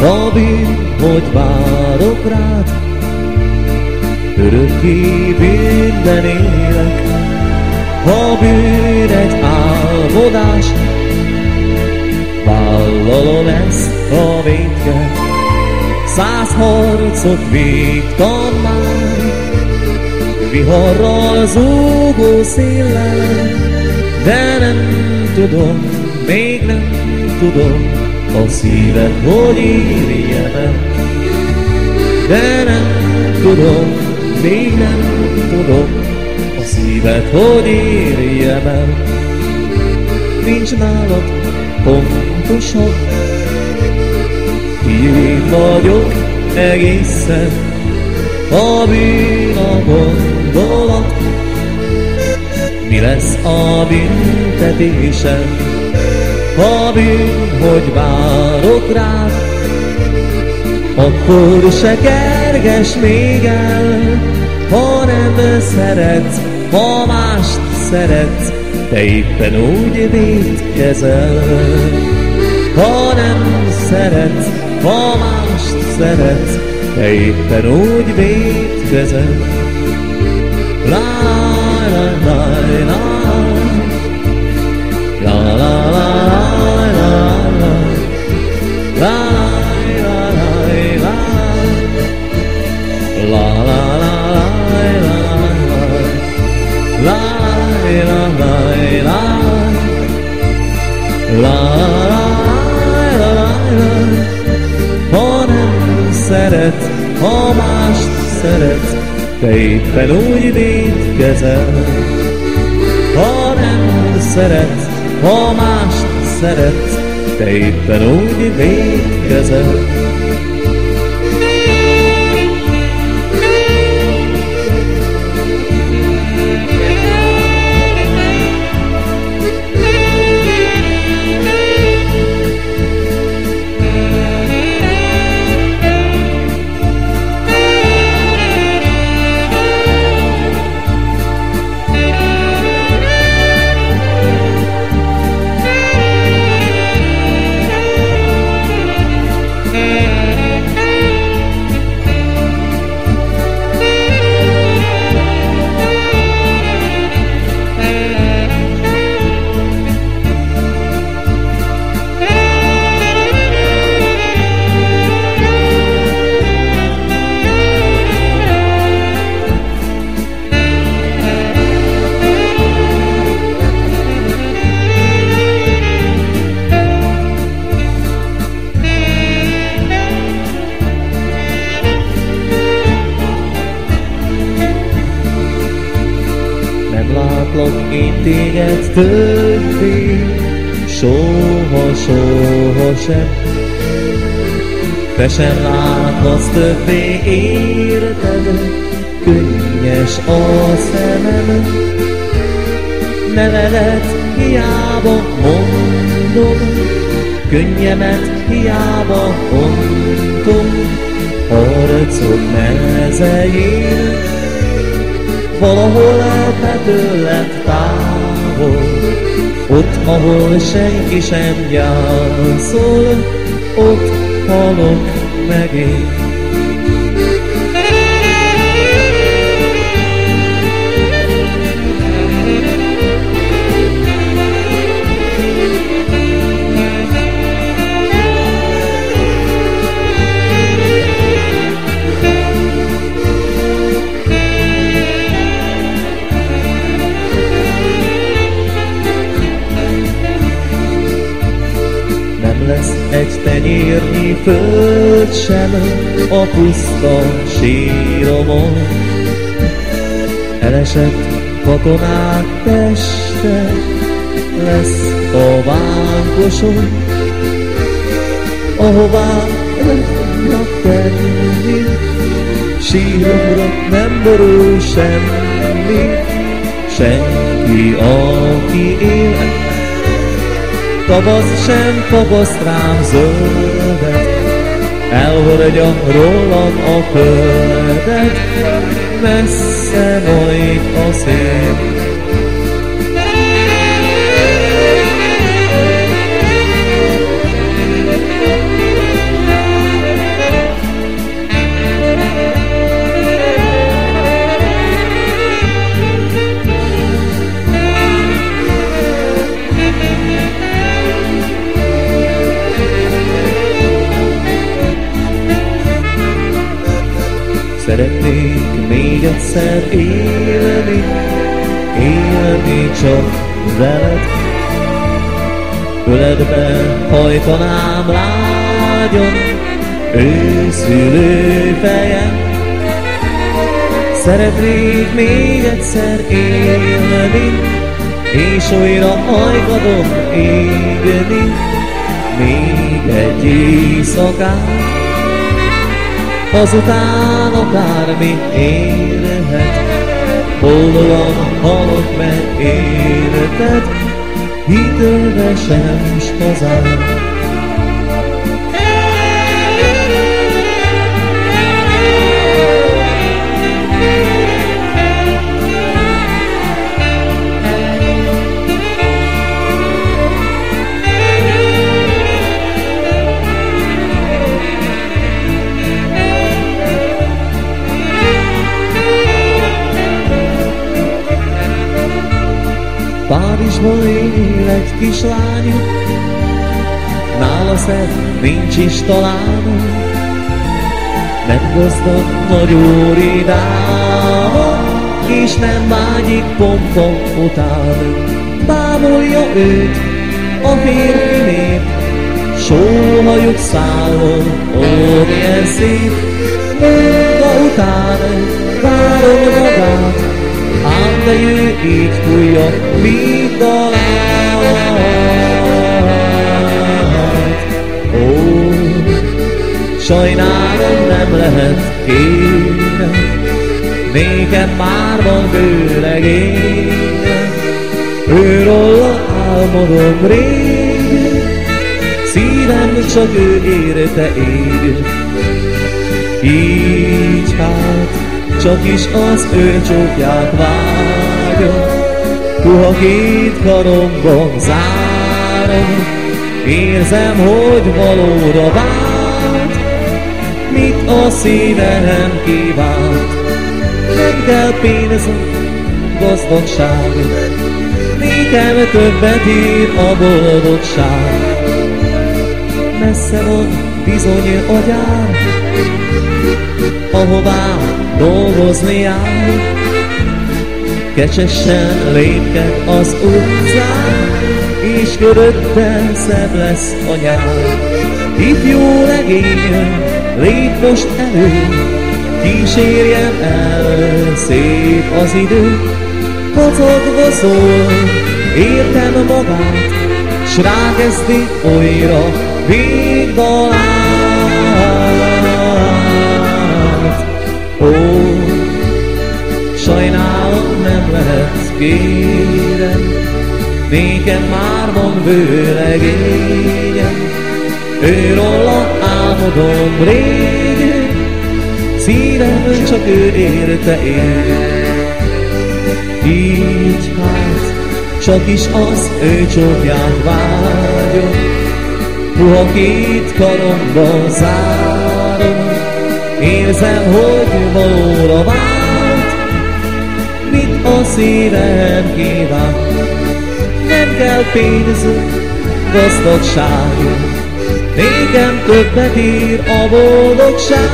a bűn, hogy várok rád, örökké bűnben élek. A bűn egy álmodás, vállalom ezt a vétket. 100 harcot vívtam már, viharral, zúgó széllel, de nem tudom, még nem tudom, a szíved hogy írjem el. De nem tudom, még nem tudom, a szíved hogy írjem el. Nincs nálad pontosabb, tiéd vagyok egészen, a bűn a gondolat. Mi lesz a büntetésem? A bűn, hogy várok rád, akkor se kerges még el. Ha nem szeretsz, ha mást szeretsz, te éppen úgy vétkezel. Ha nem szeretsz, ha mást szeretsz, te éppen úgy vétkezel. La la la la la la la ha nem szeretsz, ha mást szeretsz, te éppen úgy vétkezel. Ha nem szeretsz, ha mást szeretsz, te éppen úgy vétkezel. Látlak én téged többé, soha, soha sem. Te sem láthatsz többé, érted, könnyes a szemem. Nevedet hiába mondom, könnyemet hiába ontom, harcod mezején. Valahol te tőled távol, ott, ahol senki sem gyászol, ott halok meg én. Lesz egy tenyérnyi föld sem a puszta síromon. Elesett katonák teste lesz a vánkoson, ahová raknak tenni, síromra nem borul semmi, senki, aki él. Tavasz sem tapaszt rám zöldet, elhordja rólam a földet, messze majd a szél. egyszer élni, élni csak veled. Öledbe hajtanám lágyon őszülő fejem. Szeretnék még egyszer élni, és újra ajkadon égni, még egy éjszakát. Azután akármi érhet, boldogan halok meg életed, hitölvesen s hazám. Párizsban él egy kislány, nála szebb nincs is talán. Nem gazdag nagy óridába, és nem vágyik pompon után. Bámulja őt a férfi nép, sóhajuk szállon, ó, milyen szép. Munka után várom magát, ám de ő így fújja, míg dalát. Ó, sajnálom, nem lehet kérem, nékem már van vőlegényem. Őróla álmodom rég, szívem csak ő érte ég. Így hát csak is az ő csókját vágyom, puha két karomban zárom, érzem, hogy valóra vált, mit a szívem kívánt. Nem kell pénzem, gazdagság, nékem többet ír a boldogság. Messze van bizony a gyár, ahová dolgozni jár, kecsesen lépked az utcán, és körötte szebb lesz a nyár. Ifjú legény, lép most elő, kísérjem el, szép az idő. Kocogva szól, értem magát, s rákezdi újra végdalát. Ó, sajnálom, nem lehet kérem, nékem már van vőlegényem. Őróla álmodom rég, szívem csak ő érte én. Így hát csak is az ő csókját vágyom, puha két karomba zárom, érzem, hogy valóra vált, mit a szívem kíván. Nem kell pénz, gazdagság, nékem többet ír a boldogság.